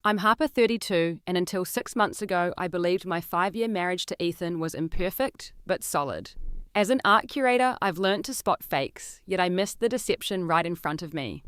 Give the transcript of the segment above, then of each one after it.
I'm Harper 32, and until 6 months ago, I believed my 5-year marriage to Ethan was imperfect, but solid. As an art curator, I've learned to spot fakes, yet I missed the deception right in front of me.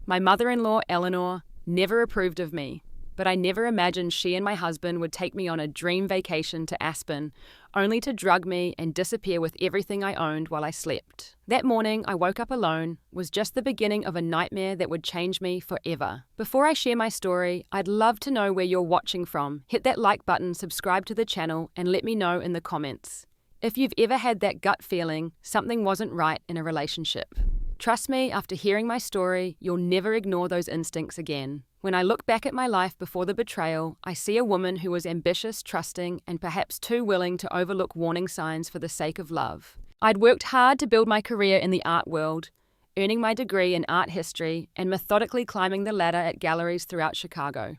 My mother-in-law, Eleanor, never approved of me, but I never imagined she and my husband would take me on a dream vacation to Aspen, only to drug me and disappear with everything I owned while I slept. That morning, I woke up alone, was just the beginning of a nightmare that would change me forever. Before I share my story, I'd love to know where you're watching from. Hit that like button, subscribe to the channel, and let me know in the comments if you've ever had that gut feeling something wasn't right in a relationship. Trust me, after hearing my story, you'll never ignore those instincts again. When I look back at my life before the betrayal, I see a woman who was ambitious, trusting, and perhaps too willing to overlook warning signs for the sake of love. I'd worked hard to build my career in the art world, earning my degree in art history and methodically climbing the ladder at galleries throughout Chicago.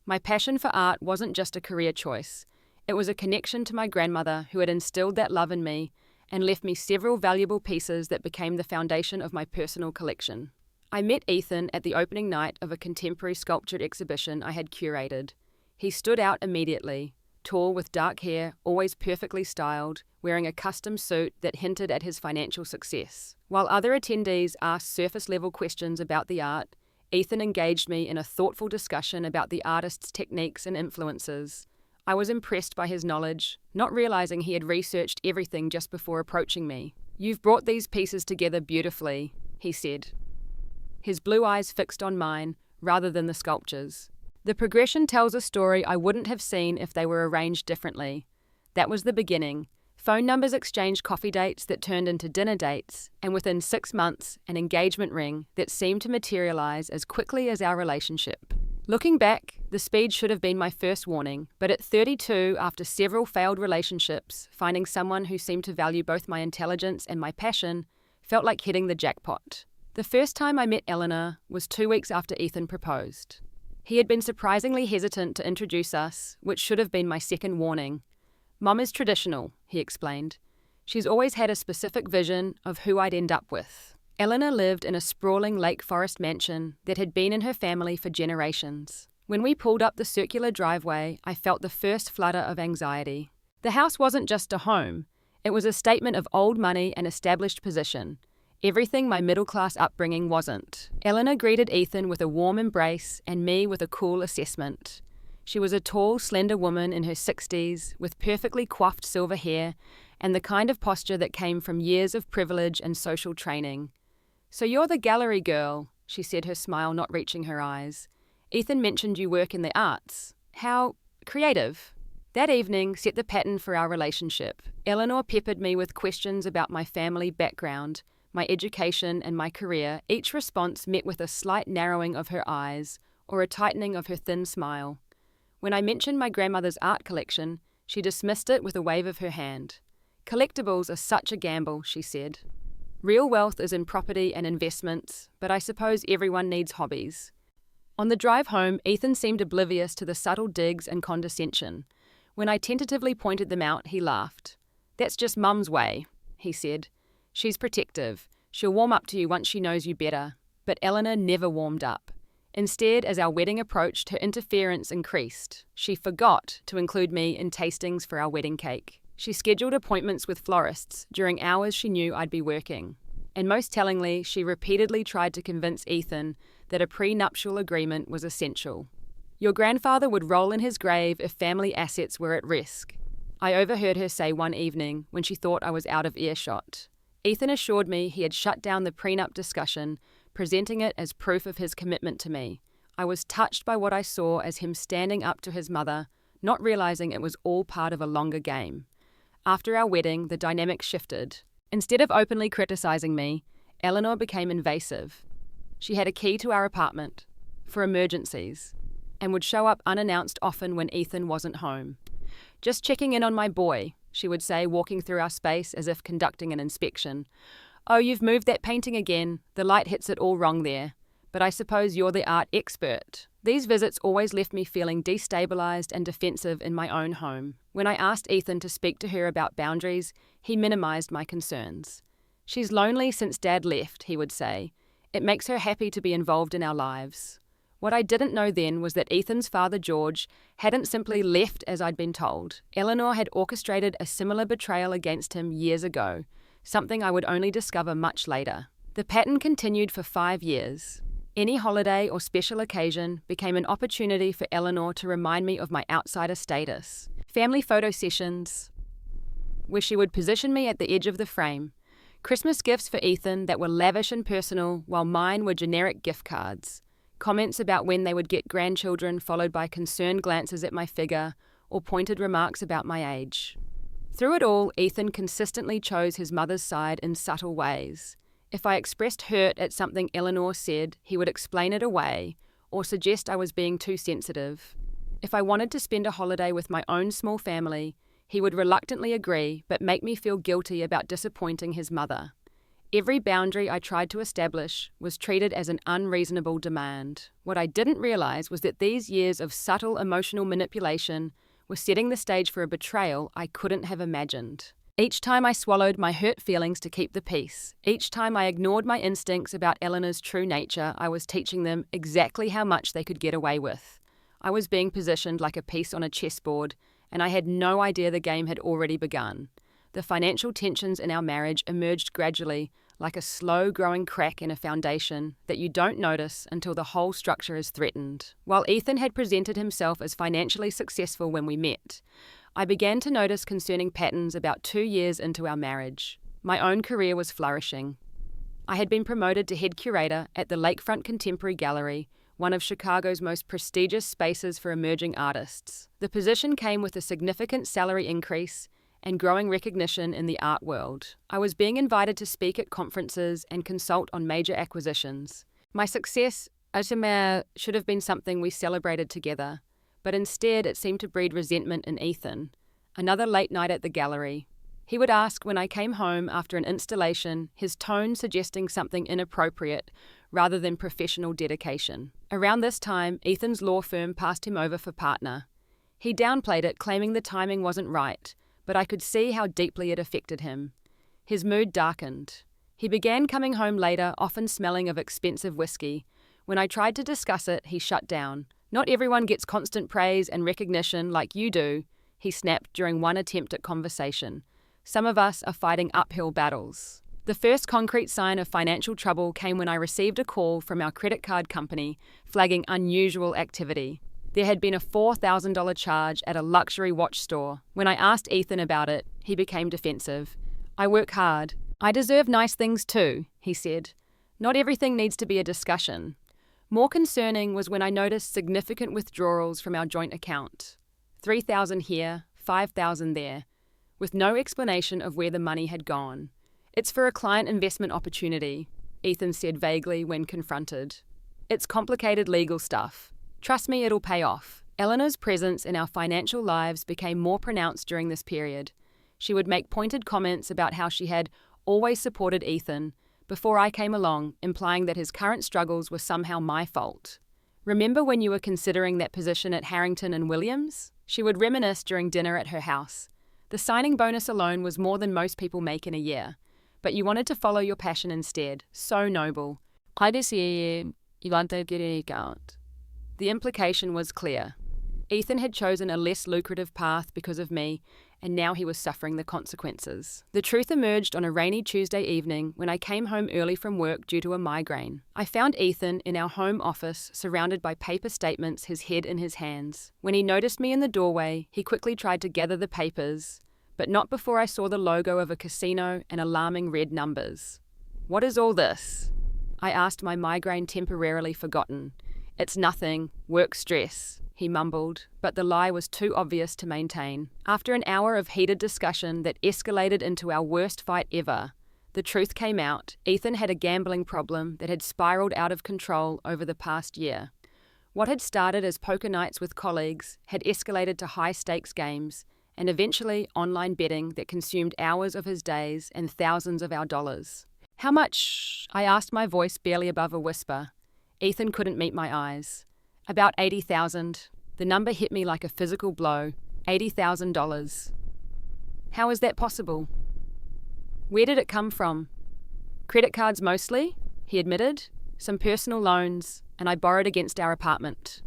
My passion for art wasn't just a career choice. It was a connection to my grandmother who had instilled that love in me and left me several valuable pieces that became the foundation of my personal collection. I met Ethan at the opening night of a contemporary sculpture exhibition I had curated. He stood out immediately, tall with dark hair, always perfectly styled, wearing a custom suit that hinted at his financial success. While other attendees asked surface-level questions about the art, Ethan engaged me in a thoughtful discussion about the artist's techniques and influences. I was impressed by his knowledge, not realizing he had researched everything just before approaching me. "You've brought these pieces together beautifully," he said, his blue eyes fixed on mine rather than the sculptures. "The progression tells a story I wouldn't have seen if they were arranged differently." That was the beginning. Phone numbers exchanged, coffee dates that turned into dinner dates, and within 6 months, an engagement ring that seemed to materialize as quickly as our relationship. Looking back, the speed should have been my first warning, but at 32, after several failed relationships, finding someone who seemed to value both my intelligence and my passion felt like hitting the jackpot. The first time I met Eleanor was 2 weeks after Ethan proposed. He had been surprisingly hesitant to introduce us, which should have been my second warning. "Mum is traditional," he explained. "She's always had a specific vision of who I'd end up with." Eleanor lived in a sprawling lake forest mansion that had been in her family for generations. When we pulled up the circular driveway, I felt the first flutter of anxiety. The house wasn't just a home. It was a statement of old money and established position. Everything my middle-class upbringing wasn't. Eleanor greeted Ethan with a warm embrace and me with a cool assessment. She was a tall, slender woman in her 60s with perfectly coiffed silver hair and the kind of posture that came from years of privilege and social training. "So you're the gallery girl," she said, her smile not reaching her eyes. "Ethan mentioned you work in the arts. How creative." That evening set the pattern for our relationship. Eleanor peppered me with questions about my family background, my education, and my career, each response met with a slight narrowing of her eyes or a tightening of her thin smile. When I mentioned my grandmother's art collection, she dismissed it with a wave of her hand. "Collectibles are such a gamble," she said. "Real wealth is in property and investments, but I suppose everyone needs hobbies." On the drive home, Ethan seemed oblivious to the subtle digs and condescension. When I tentatively pointed them out, he laughed. "That's just Mum's way," he said. "She's protective. She'll warm up to you once she knows you better." But Eleanor never warmed up. Instead, as our wedding approached, her interference increased. She forgot to include me in tastings for our wedding cake. She scheduled appointments with florists during hours she knew I'd be working. And most tellingly, she repeatedly tried to convince Ethan that a prenuptial agreement was essential. "Your grandfather would roll in his grave if family assets were at risk," I overheard her say one evening when she thought I was out of earshot. Ethan assured me he had shut down the prenup discussion, presenting it as proof of his commitment to me. I was touched by what I saw as him standing up to his mother, not realizing it was all part of a longer game. After our wedding, the dynamic shifted. Instead of openly criticizing me, Eleanor became invasive. She had a key to our apartment for emergencies and would show up unannounced often when Ethan wasn't home. "Just checking in on my boy," she would say, walking through our space as if conducting an inspection. "Oh, you've moved that painting again. The light hits it all wrong there. But I suppose you're the art expert." These visits always left me feeling destabilized and defensive in my own home. When I asked Ethan to speak to her about boundaries, he minimized my concerns. "She's lonely since Dad left," he would say. "It makes her happy to be involved in our lives." What I didn't know then was that Ethan's father, George, hadn't simply left as I'd been told. Eleanor had orchestrated a similar betrayal against him years ago, something I would only discover much later. The pattern continued for 5 years. Any holiday or special occasion became an opportunity for Eleanor to remind me of my outsider status. Family photo sessions, where she would position me at the edge of the frame. Christmas gifts for Ethan that were lavish and personal, while mine were generic gift cards. Comments about when they would get grandchildren, followed by concerned glances at my figure or pointed remarks about my age. Through it all, Ethan consistently chose his mother's side in subtle ways. If I expressed hurt at something Eleanor said, he would explain it away or suggest I was being too sensitive. If I wanted to spend a holiday with my own small family, he would reluctantly agree but make me feel guilty about disappointing his mother. Every boundary I tried to establish was treated as an unreasonable demand. What I didn't realize was that these years of subtle emotional manipulation were setting the stage for a betrayal I couldn't have imagined. Each time I swallowed my hurt feelings to keep the peace, each time I ignored my instincts about Eleanor's true nature, I was teaching them exactly how much they could get away with. I was being positioned like a piece on a chessboard, and I had no idea the game had already begun. The financial tensions in our marriage emerged gradually, like a slow-growing crack in a foundation that you don't notice until the whole structure is threatened. While Ethan had presented himself as financially successful when we met, I began to notice concerning patterns about 2 years into our marriage. My own career was flourishing. I had been promoted to head curator at the Lakefront Contemporary Gallery, one of Chicago's most prestigious spaces for emerging artists. The position came with a significant salary increase and growing recognition in the art world. I was being invited to speak at conferences and consult on major acquisitions. My success should have been something we celebrated together, but instead it seemed to breed resentment in Ethan. Another late night at the gallery. He would ask when I came home after an installation, his tone suggesting something inappropriate rather than professional dedication. Around this time, Ethan's law firm passed him over for partner. He downplayed it, claiming the timing wasn't right, but I could see how deeply it affected him. His mood darkened. He began coming home later, often smelling of expensive whiskey. When I tried to discuss it, he shut down. "Not everyone gets constant praise and recognition like you do," he snapped during one attempt at conversation. "Some of us are fighting uphill battles." The first concrete sign of financial trouble came when I received a call from our credit card company flagging unusual activity. There had been a $4,000 charge at a luxury watch store. When I asked Ethan about it, he became defensive. "I work hard. I deserve nice things too," he said. "Not everything needs to be a discussion." More concerning was when I noticed significant withdrawals from our joint account. $3,000 here, $5,000 there, with no explanation of where the money had gone. "It's for a client investment opportunity," Ethan said vaguely when confronted. "It's complicated legal stuff. Trust me, it'll pay off." Eleanor's presence in our financial lives became more pronounced during this period. She would make pointed comments about how she had always supported Ethan before I came along, implying that his current struggles were somehow my fault. "Remember when you were considering that position at Harrington and Williams?" She would reminisce during dinner at her house. "The signing bonus alone was more than most people make in a year. But you wanted to follow your passion instead. So noble." The implication was clear. Ethan had chosen a less lucrative path because of me, and now he was suffering the consequences. The truth emerged on a rainy Tuesday evening when I came home early from work due to a migraine. I found Ethan in our home office, surrounded by paper statements, his head in his hands. When he noticed me in the doorway, he quickly tried to gather the papers, but not before I saw the logo of a casino and alarming red numbers. "What is all this?" I asked, my migraine temporarily forgotten. "It's nothing. Work stress," he mumbled, but the lie was too obvious to maintain. After an hour of heated discussion that escalated into our worst fight ever, the truth came out. Ethan had a gambling problem that had spiraled out of control over the past year. What had started as poker nights with colleagues had escalated to high-stakes games, and eventually online betting that consumed hours of his days and thousands of our dollars. "How much?" I asked, my voice barely above a whisper. Ethan couldn't meet my eyes. "About 80,000. The number hit me like a physical blow. $80,000. "How is that possible?" "Where did it come from?" "Credit cards mostly," he admitted. some personal loans, and I borrowed against our apartment.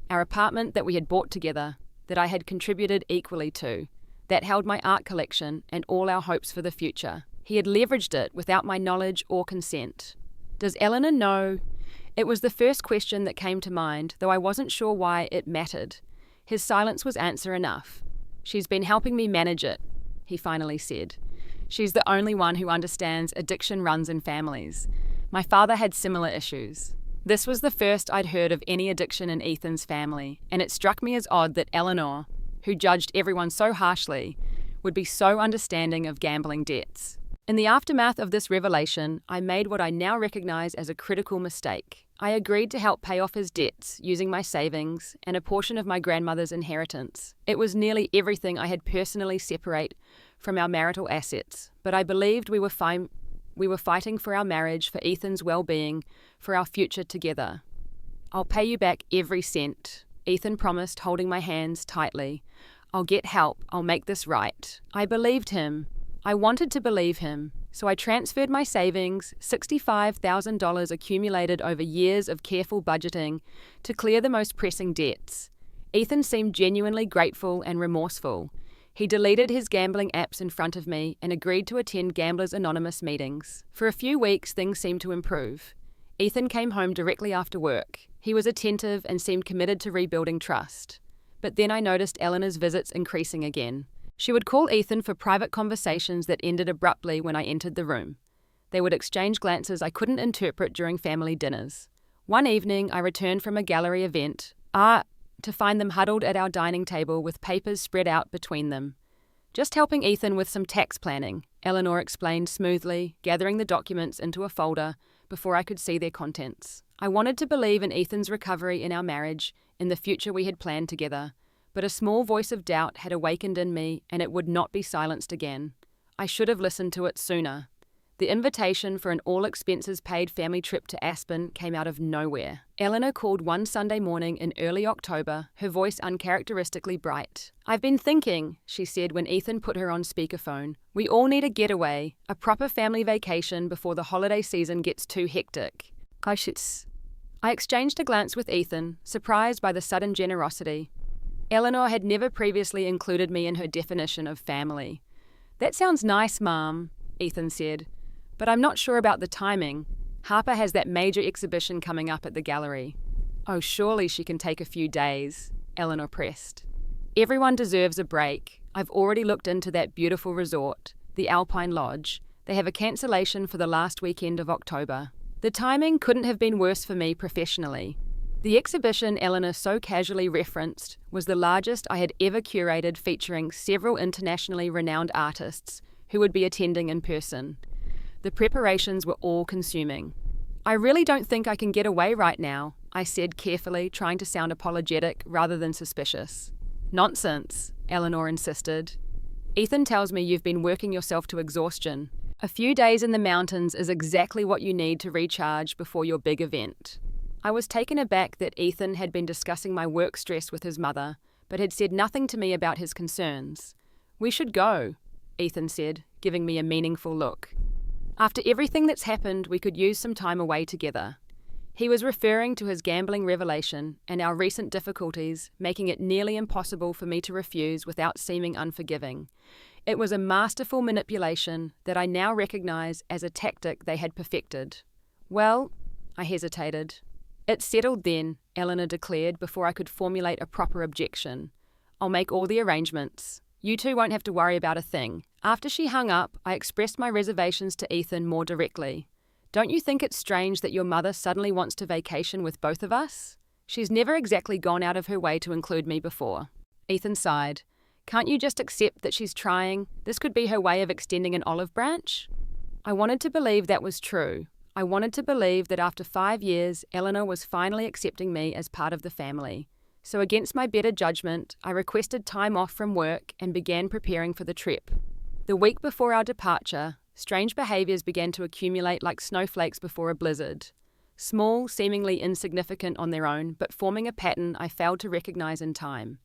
Our apartment that we had bought together, that I had contributed equally to, that held my art collection and all our hopes for the future. He had leveraged it without my knowledge or consent. Does Eleanor know? It was the first question that came to mind, though I wasn't sure why it mattered. His silence was answer enough. She's been helping me manage it, he finally said. She's the only one who understands addiction runs in families. My father had similar issues. This was the first I'd heard of any addiction in Ethan's family, and it struck me as odd that Eleanor, who judged everyone so harshly, would be so understanding of gambling debts. In the aftermath of this revelation, I made what I now recognize as a critical mistake. I agreed to help pay off his debts using my savings and a portion of my grandmother's inheritance. It was nearly everything I had personally separate from our marital assets, but I believed we were fighting for our marriage, for Ethan's well-being, for our future together. I'll pay you back every cent, Ethan promised, holding my hands tightly. I'll get help. I'll make this right. I believed him. I wanted to believe him, so I transferred my savings, $65,000 accumulated over years of careful budgeting, to clear the most pressing debts. Ethan seemed genuinely grateful and remorseful. He deleted his gambling apps in front of me and agreed to attend Gamblers Anonymous meetings. For a few weeks, things seemed to improve. Ethan came home directly after work. He was attentive and seemed committed to rebuilding trust. But then I noticed Eleanor's visits increasing again. She would call Ethan for private conversations that ended abruptly when I entered the room. They would exchange glances I couldn't interpret during family dinners. One evening, I returned from a gallery event, to find them huddled at our dining table with papers spread out between them. Just helping Ethan with some tax planning, Eleanor explained smoothly, gathering the documents into a folder before I could see their contents. I wanted to believe in Ethan's recovery, in our marriage, in the future we had planned together, but a small voice of doubt had awakened in me, and it would not be silenced again. I should have listened to it sooner. The invitation for an all-expenses-paid family trip to Aspen came out of nowhere. Eleanor called one Sunday morning in early October, her voice uncharacteristically bright. "I've been thinking," she said when Ethan put her on speakerphone. "We all need a getaway, a proper family vacation before the holiday season gets too hectic." I exchanged a glance with Ethan, surprised by the sudden generosity. Eleanor had never previously included me in her definition of family. "That sounds nice, Mom," Ethan said. "But I'm not sure about the timing. Harper has that major exhibition coming up at the gallery." "Oh, surely she can take a few days," Eleanor pressed. "Everyone deserves a break. I've already looked into that beautiful resort, the Alpine Lodge. They have a cancellation for the last weekend of October." The timing couldn't have been worse for me professionally. The exhibition Eleanor so casually referenced was the largest I had ever curated, featuring several internationally renowned artists who would be attending in person. The preparations were all-consuming. "I really don't think I can get away right now," I said carefully, trying to sound apologetic rather than suspicious. "Nonsense," Eleanor insisted. "Ethan tells me you've been working yourself to exhaustion. A few days in the mountains is exactly what you need to recharge before your big event." I was taken aback that Ethan had been discussing my work stress with his mother, but had said nothing to me about his concerns. "We should go," Ethan said, giving me a meaningful look. "After everything that's happened, we could use some time away together." He was referring to his gambling revelation and our recent difficulties, making it nearly impossible for me to refuse without seeming unforgiving. It was a masterful manipulation that I now recognize as a tactic they had perfected. "Well," I hesitated. "It's settled then," Eleanor declared before I could formulate a proper objection. "I'll make all the arrangements. You two won't have to worry about a thing." After she hung up, I expressed my reservations to Ethan more directly. "Don't you think it's strange that your mother suddenly wants to vacation with both of us? She's never exactly gone out of her way to include me before." Ethan sighed. "Can't you just accept that she's trying? This could be her way of extending an olive branch?" I wanted to believe that was true. I wanted to believe that after 5 years, Eleanor was finally accepting me as part of the family. So against my better judgment, I requested time off from work and began preparing for the trip. The week before our departure, strange behaviors began to accumulate like snowflakes before a blizzard. Small, seemingly insignificant on their own, but forming a pattern I failed to recognize in time.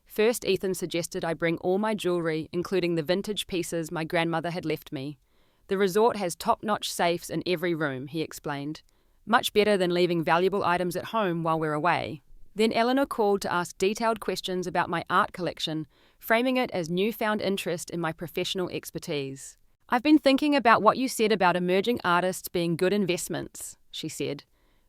First, Ethan suggested I bring all my jewelry, including the vintage pieces my grandmother had left me. "The resort has top-notch safes in every room," he explained. Much better than leaving valuable items at home while we're away. Then Eleanor called to ask detailed questions about my art collection, framing it as newfound interest in my professional expertise. "I've been thinking about what you said about emerging artists being good investments," she said.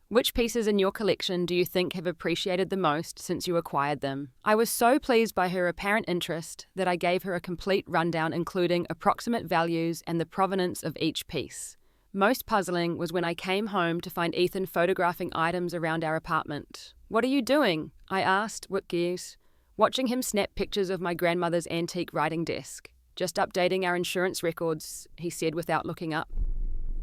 "Which pieces in your collection do you think have appreciated the most since you acquired them?" I was so pleased by her apparent interest that I gave her a complete rundown including approximate values and the provenance of each piece. Most puzzling was when I came home to find Ethan photographing items around our apartment. "What are you doing?" I asked, with gears. "Watching him snap pictures of my grandmother's antique writing desk. Just updating our insurance records," he said without looking up.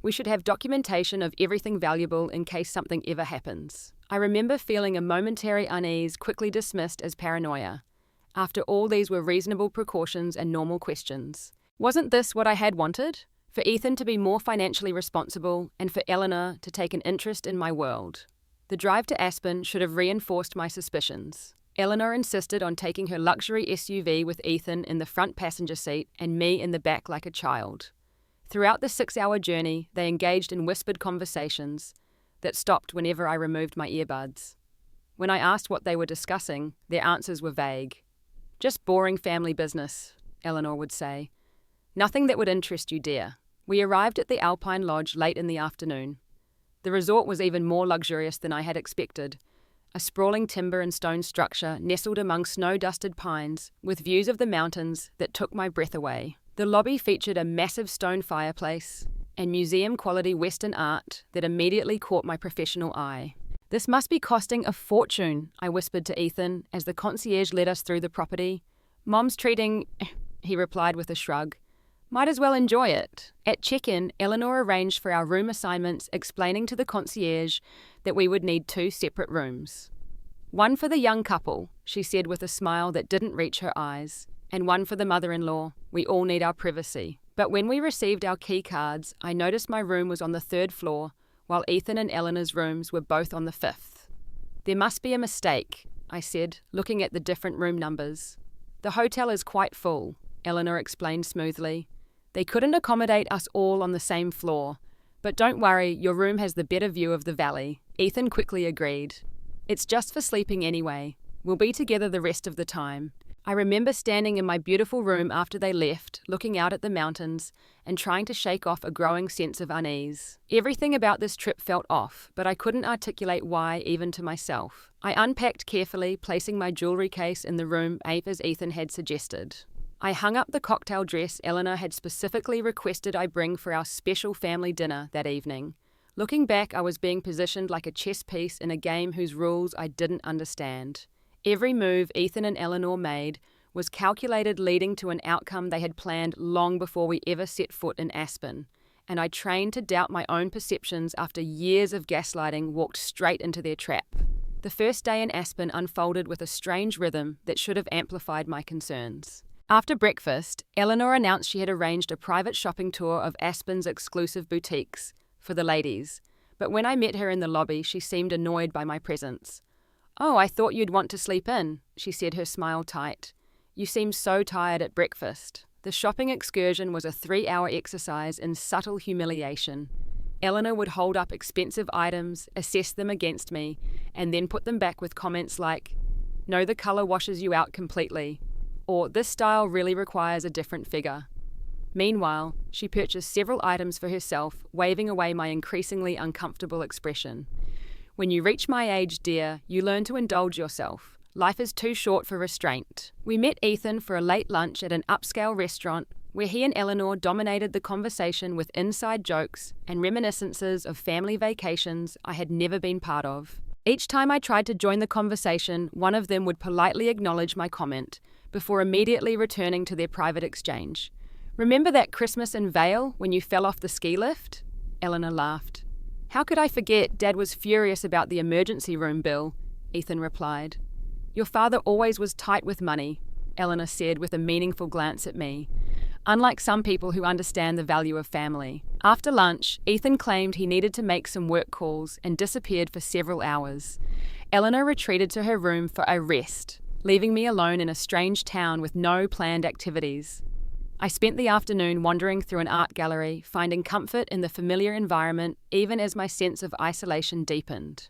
"We should have documentation of everything valuable in case something ever happens." I remember feeling a momentary unease quickly dismissed as paranoia. After all, these were reasonable precautions and normal questions. Wasn't this what I had wanted? For Ethan to be more financially responsible and for Eleanor to take an interest in my world. The drive to Aspen should have reinforced my suspicions. Eleanor insisted on taking her luxury SUV with Ethan in the front passenger seat and me in the back like a child. Throughout the 6-hour journey, they engaged in whispered conversations that stopped whenever I removed my earbuds. When I asked what they were discussing, their answers were vague. "Just boring family business," Eleanor would say. "Nothing that would interest you, dear." We arrived at the Alpine Lodge late in the afternoon. The resort was even more luxurious than I had expected. A sprawling timber and stone structure nestled among snow-dusted pines with views of the mountains that took my breath away. The lobby featured a massive stone fireplace and museum-quality Western art that immediately caught my professional eye. "This must be costing a fortune," I whispered to Ethan as the concierge led us through the property. "Mom's treating," he replied with a shrug. "Might as well enjoy it." At check-in, Eleanor arranged for our room assignments, explaining to the concierge that we would need 2 separate rooms. "One for the young couple," she said with a smile that didn't reach her eyes, "and one for the mother-in-law. We all need our privacy." But when we received our key cards, I noticed my room was on the 3rd floor, while Ethan and Eleanor's rooms were both on the 5th. "There must be a mistake," I said, looking at the different room numbers. "The hotel is quite full," Eleanor explained smoothly. "They couldn't accommodate us all on the same floor. But don't worry, your room has the better view of the valley." Ethan quickly agreed. "It's just for sleeping anyway. We'll be together the rest of the time." I remember standing in my beautiful room after they left, looking out at the mountains and trying to shake off a growing sense of unease. Everything about this trip felt off, but I couldn't articulate why even to myself. I unpacked carefully, placing my jewelry case in the room as Ethan had suggested. I hung up the cocktail dress Eleanor had specifically requested I bring for our special family dinner that evening. Looking back, I was being positioned like a chess piece in a game whose rules I didn't understand. Every move Ethan and Eleanor made was calculated, leading to an outcome they had planned long before we ever set foot in Aspen, and I, trained to doubt my own perceptions after years of gaslighting, walked straight into their trap. The first day in Aspen unfolded with a strange rhythm that should have amplified my concerns. After breakfast, Eleanor announced she had arranged a private shopping tour of Aspen's exclusive boutiques for the ladies, but when I met her in the lobby, she seemed annoyed by my presence. "Oh, I thought you'd want to sleep in," she said, her smile tight. "You seem so tired at breakfast." The shopping excursion was a 3-hour exercise in subtle humiliation. Eleanor would hold up expensive items, assess them against me, and then put them back with comments like, "No, the color washes you out completely," or "This style really requires a different figure." Meanwhile, she purchased several items for herself, waving away my increasingly uncomfortable expression. "When you reach my age, dear, you learn to indulge yourself. Life is too short for restraint." We met Ethan for a late lunch at an upscale restaurant where he and Eleanor dominated the conversation with inside jokes and reminiscences of family vacations I had never been part of. Each time I tried to join the conversation, one of them would politely acknowledge my comment, before immediately returning to their private exchange. "Remember that Christmas in Vail when you fell off the ski lift?" Eleanor laughed. "How could I forget? Dad was furious about the emergency room bill," Ethan replied. "Your father always was tight with money," Eleanor said with a meaningful glance at me, unlike some people who understand the value of family. After lunch, Ethan claimed he needed to make some work calls and disappeared for several hours. Eleanor retreated to her room for a rest, leaving me alone in a strange town with no planned activities. I spent the afternoon wandering through an art gallery, finding comfort in the familiar environment even as my sense of isolation deepened.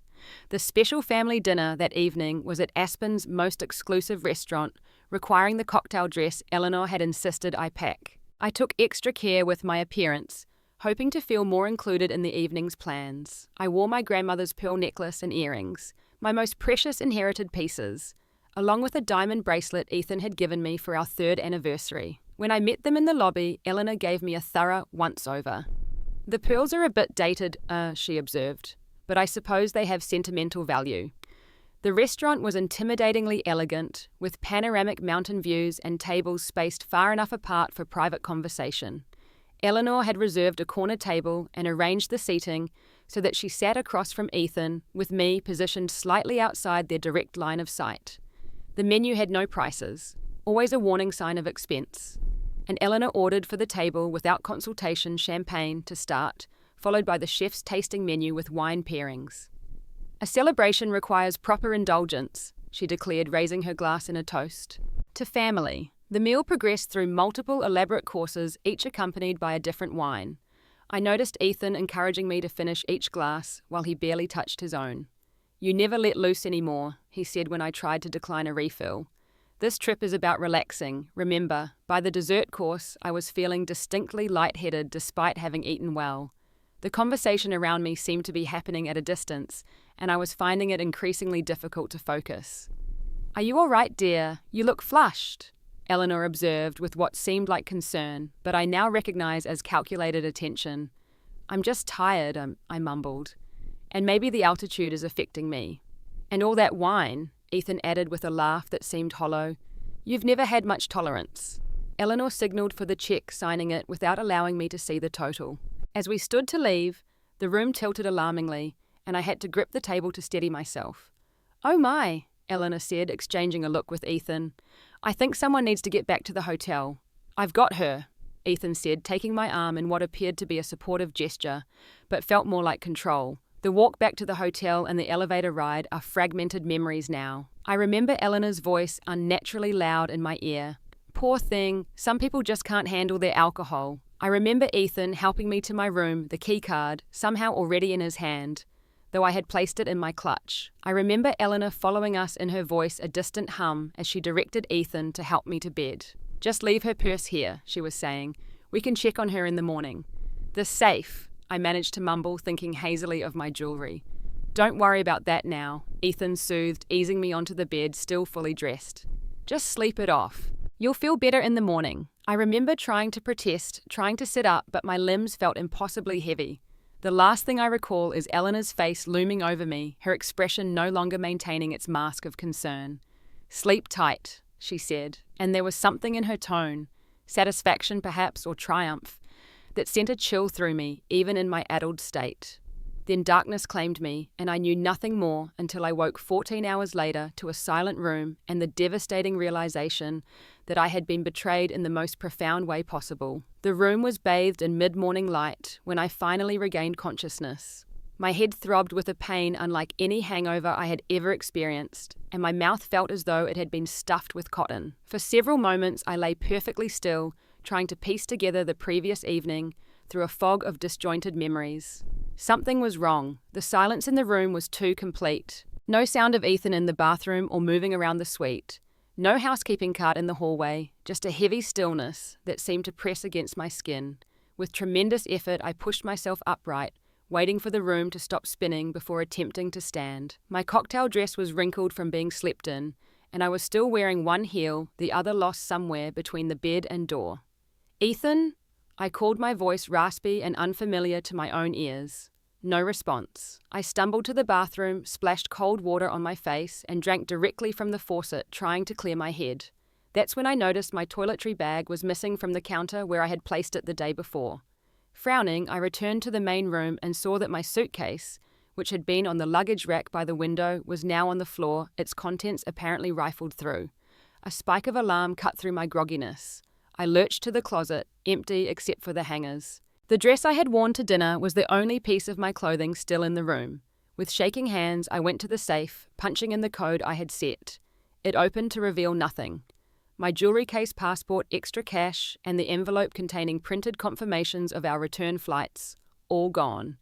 The special family dinner that evening was at Aspen's most exclusive restaurant, requiring the cocktail dress Eleanor had insisted I pack. I took extra care with my appearance, hoping to feel more included in the evening's plans. I wore my grandmother's pearl necklace and earrings, my most precious inherited pieces, along with a diamond bracelet Ethan had given me for our 3rd anniversary. When I met them in the lobby, Eleanor gave me a thorough once-over. "The pearls are a bit dated," she observed, "but I suppose they have sentimental value." The restaurant was intimidatingly elegant, with panoramic mountain views and tables spaced far enough apart for private conversation. Eleanor had reserved a corner table and arranged the seating so that she sat across from Ethan, with me positioned slightly outside their direct line of sight. The menu had no prices, always a warning sign of expense, and Eleanor ordered for the table without consultation champagne to start, followed by the chef's tasting menu with wine pairings. "A celebration requires proper indulgence," she declared, raising her glass in a toast. To family. The meal progressed through multiple elaborate courses, each accompanied by a different wine. I noticed Ethan encouraging me to finish each glass while he barely touched his own. "You never let loose anymore," he said when I tried to decline a refill. "This trip is about relaxing. Remember, by the dessert course, I was feeling distinctly lightheaded despite having eaten well. The conversation around me seemed to be happening at a distance, and I was finding it increasingly difficult to focus. "Are you all right, dear? You look flushed," Eleanor observed with what seemed like concern, but I now recognize as calculated attention. "I'm just tired," I mumbled. "And maybe the altitude is affecting me." "And all that wine," Ethan added with a laugh that seemed hollow. "You've never had much tolerance." Eleanor signaled for the check, signing it without allowing me to see the total. As we stood to leave, the room tilted alarmingly, and I had to grip the table to steady myself. "Oh my," Eleanor said, exchanging a look with Ethan. "I think someone needs to get back to the hotel." "I've got her," Ethan said, taking my arm in what appeared to be a supportive gesture, but felt more like control. The walk back to the hotel and the elevator ride are fragmented memories now. I remember Eleanor's voice unnaturally loud in my ear. "Poor thing, some people just can't handle their alcohol." I remember Ethan helping me to my room, the key card, somehow already in his hand, though I had placed it in my clutch. I remember Eleanor following us, in her voice a distant hum as she directed Ethan to help me to bed. "Just leave her purse here," she was saying. "We can check on her in the morning." "The safe," I managed to mumble, thinking hazily of my jewelry. "Don't worry about that now," Ethan soothed, easing me onto the bed, still fully dressed. "Just sleep it off. You'll feel better in the morning." I remember trying to protest, trying to sit up, but my limbs felt impossibly heavy. The last thing I recall is Eleanor's face looming over me, her expression no longer maintaining its mask of concern. "Sleep tight," she said, and there was something in her tone, satisfaction perhaps, or triumph, that sent a chill through me, even in my addled state. Then darkness claimed me, and I knew nothing more until I woke 14 hours later to a silent room and the devastating realization that I had been betrayed in the most profound way possible. The room was bathed in mid-morning light when I finally regained consciousness. My head throbbed with a pain unlike any hangover I had ever experienced, and my mouth felt as though it had been stuffed with cotton. For several moments I lay perfectly still, trying to piece together the previous evening through a fog of disjointed memories. Something was wrong. The silence in the room was too complete. No sound of Ethan in the bathroom or moving around the suite. No housekeeping cart in the hallway, just a heavy stillness that seemed to press against my skin. With tremendous effort, I pushed myself upright, waiting for the room to stop spinning before attempting to stand. My cocktail dress was wrinkled from being slept in, and I was still wearing one heel, the other lost somewhere between the bed and door. "Ethan?" I called, my voice raspy and unfamiliar to my own ears. No response. I stumbled to the bathroom, splashed cold water on my face, and drank directly from the faucet, trying to clear my head. That's when I noticed my toiletry bag was missing from the counter where I had placed it the day before. Frowning, I returned to the main room and saw that my suitcase, which had been on the luggage rack by the window, was now on the floor, its contents apparently rifled through. A spike of alarm cut through my grogginess. I lurched to the closet, empty except for the hangers. The dress I had worn to dinner was the only piece of my clothing still in the room. With shaking hands, I went to the safe, punching in the code I had set. It opened to reveal nothing. My jewelry case, passport, extra cash, and the envelope containing printed confirmations of our return flights, all gone.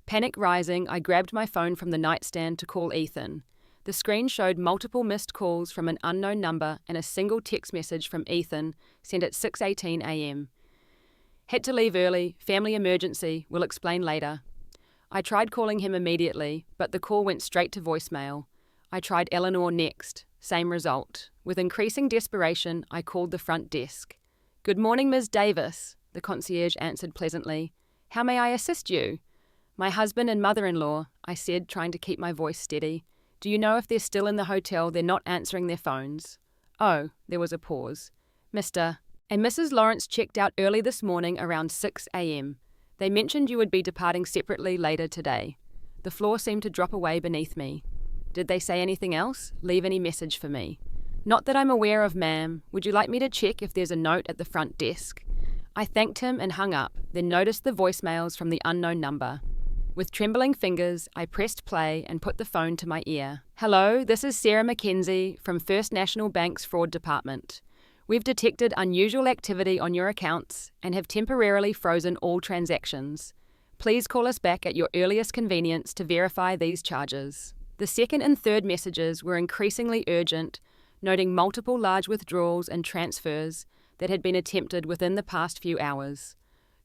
Panic rising, I grabbed my phone from the nightstand to call Ethan. The screen showed multiple missed calls from an unknown number and a single text message from Ethan sent at 6:18 a.m. Had to leave early, family emergency, will explain later. I tried calling him immediately, but the call went straight to voicemail. I tried Eleanor next, same result. With increasing desperation, I called the front desk. "Good morning, Ms. Davis," the concierge answered pleasantly. "How may I assist you?" "My husband and mother-in-law," I said, trying to keep my voice steady. "Do you know if they're still in the hotel? They're not answering their phones." "Oh," there was a pause. "Mr. and Mrs. Lawrence checked out early this morning around 6 a.m. They mentioned you would be departing separately later today." The floor seemed to drop away beneath me. "Did they say anything else? Leave any message for me?" "Not that I'm aware of, ma'am. Would you like me to check if there's a note at the front desk?" I thanked him and hung up, then noticed the voicemails from the unknown number. With trembling fingers, I pressed play and put the phone to my ear. "Hello, this is Sarah Mackenzie from First National Bank's Fraud Department. We've detected unusual activity on your accounts and have temporarily frozen all transactions. Please call us back at your earliest convenience to verify these charges." The second and third messages were increasingly urgent, noting multiple large withdrawals and transfers that had been attempted within the past few hours.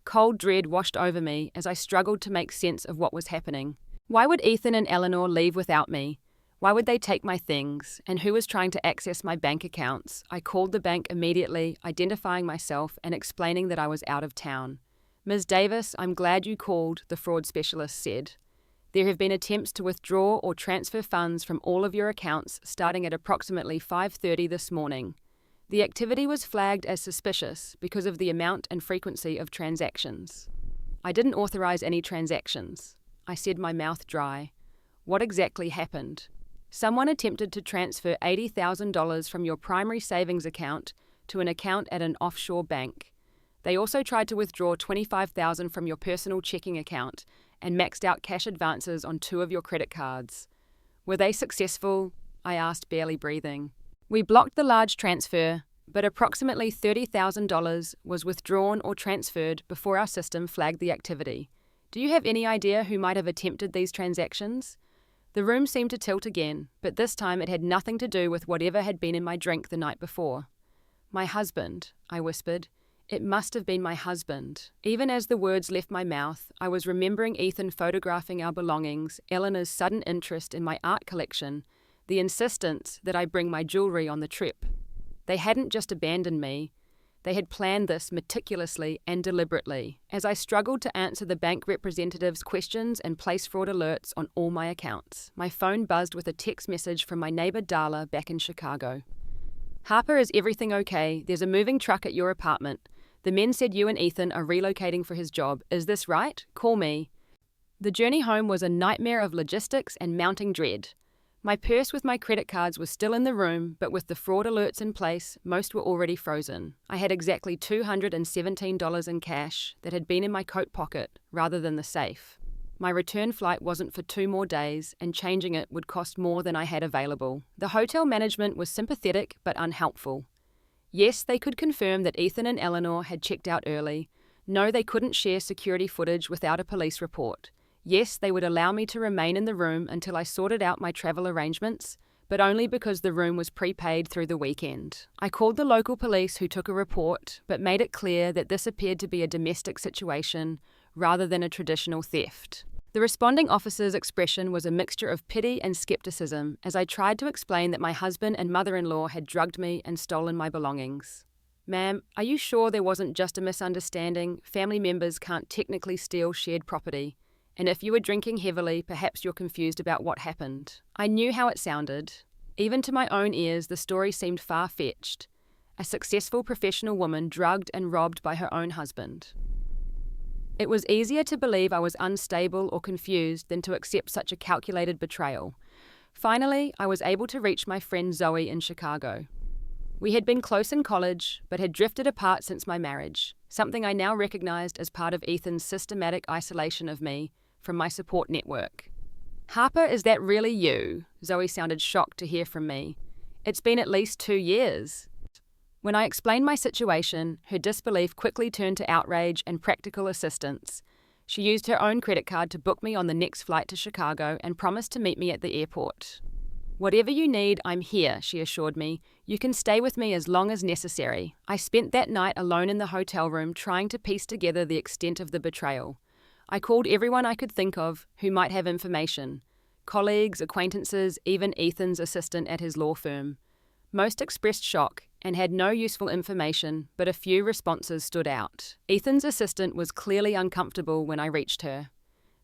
Cold dread washed over me as I struggled to make sense of what was happening. Why would Ethan and Eleanor leave without me? Why would they take my things? And who was trying to access my bank accounts? I called the bank immediately, identifying myself and explaining that I was out of town. "Ms. Davis, I'm glad you called," the fraud specialist said. "There have been attempts to withdraw or transfer funds from all of your accounts starting at approximately 5:30 this morning. The activity was flagged as suspicious because of the amount and frequency of transactions." "I didn't authorize any transactions," I said, my mouth dry. "What exactly happened?" "Someone attempted to transfer $80,000 from your primary savings account to an account at an offshore bank. They also tried to withdraw $25,000 from your personal checking account and maxed out cash advances on 2 of your credit cards. Were they successful?" I asked, barely breathing. "We blocked the large transfer, but approximately $30,000 was withdrawn or transferred before our system flagged the activity. Do you have any idea who might have attempted these transactions?" The room seemed to tilt again, but this time it had nothing to do with whatever had been in my drink the night before. "My husband," I whispered. It must have been my husband. Even as the words left my mouth, I was remembering Ethan photographing our belongings, Eleanor's sudden interest in my art collection, the insistence that I bring my jewelry on the trip. They hadn't just abandoned me. They had planned this meticulously and deliberately. As I struggled to answer the bank representative's questions and place fraud alerts on all my accounts, my phone buzzed with a text message from my neighbor Darla back in Chicago. "Harper, is everything okay? There's a moving truck at your apartment. The men said you and Ethan are relocating for his job. Is this right? Call me." The journey home was a nightmare of logistics and mounting dread. My purse with my credit cards was still in the room, but with the fraud alerts in place, most were already frozen. I had exactly $217 in cash that had been in my coat pocket rather than the safe. My return flight wasn't for 2 more days, and changing it would cost more than I had available. The hotel management was sympathetic but unhelpful. Yes, they could confirm that Ethan and Eleanor had checked out early. No, they couldn't share security footage without a police report. Yes, they would allow me to remain in the room until I sorted out my travel arrangements, but only because the room was prepaid through the weekend. I called the local police who took a report, but made it clear that this appeared to be a domestic situation rather than a traditional theft. The responding officer's expression was a mixture of pity and skepticism as I tried to explain that my husband and mother-in-law had drugged me and stolen my belongings. "Ma'am, are you sure there wasn't just a misunderstanding? Family members can't technically steal shared property. And if you were drinking heavily, perhaps you're confused about what happened." I knew how it sounded. Even to my own ears, the story seemed far-fetched. A successful professional woman drugged and robbed by her own husband. It was easier to believe I was unstable or confused than to accept such a calculated betrayal. Finally, I was able to reach my friend Zoe in Chicago. We had been close in college, but had drifted apart since my marriage, something I now recognized as part of Ethan's systematic isolation of me from my support network. "Harper, is that really you?" Zoe sounded shocked to hear from me. "It's been at least 2 years. When I explained my situation, her disbelief quickly turned to outrage and practical assistance. She used her own credit card to book me on the next flight to Chicago and promised to meet me at the airport. "Whatever you need, I'm here," she assured me. "You can stay with me as long as necessary." I spent that night alone in the hotel room trying to piece together the extent of the betrayal. I called everyone I could think of who might have information. Colleagues, acquaintances, even Ethan's assistant at his law firm. Most expressed shock and had no useful information, but a few responses stood out. Ethan's assistant was clearly uncomfortable when I reached her.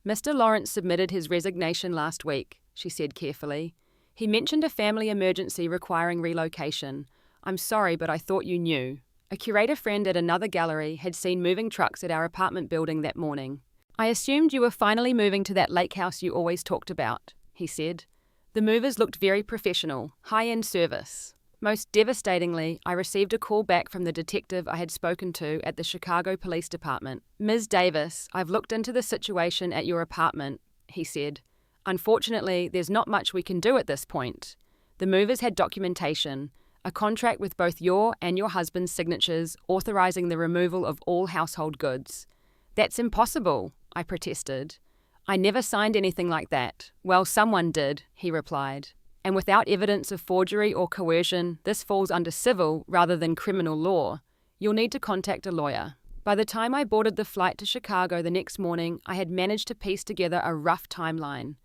"Mr. Lawrence submitted his resignation last week," she said carefully. "He mentioned a family emergency requiring relocation. I'm sorry, but I thought you knew." A curator friend at another gallery had seen moving trucks at our apartment building that morning. "I assumed you were finally moving to that lake house you always talked about," he said. The movers looked very professional, high-end service. Most devastatingly, I received a call back from the detective I had spoken to at the Chicago Police Department. "Ms. Davis, I've looked into the situation at your apartment," he said. "Unfortunately, there's not much we can do at this point. The movers had documentation, a contract with both your and your husband's signatures authorizing the removal of all household goods." "That's impossible," I protested. "I never signed anything like that." "Well, someone did," he replied. "And without evidence of forgery or coercion, this falls under civil rather than criminal law. You'll need to contact a lawyer." By the time I boarded the flight to Chicago the next morning, I had managed to piece together a rough timeline.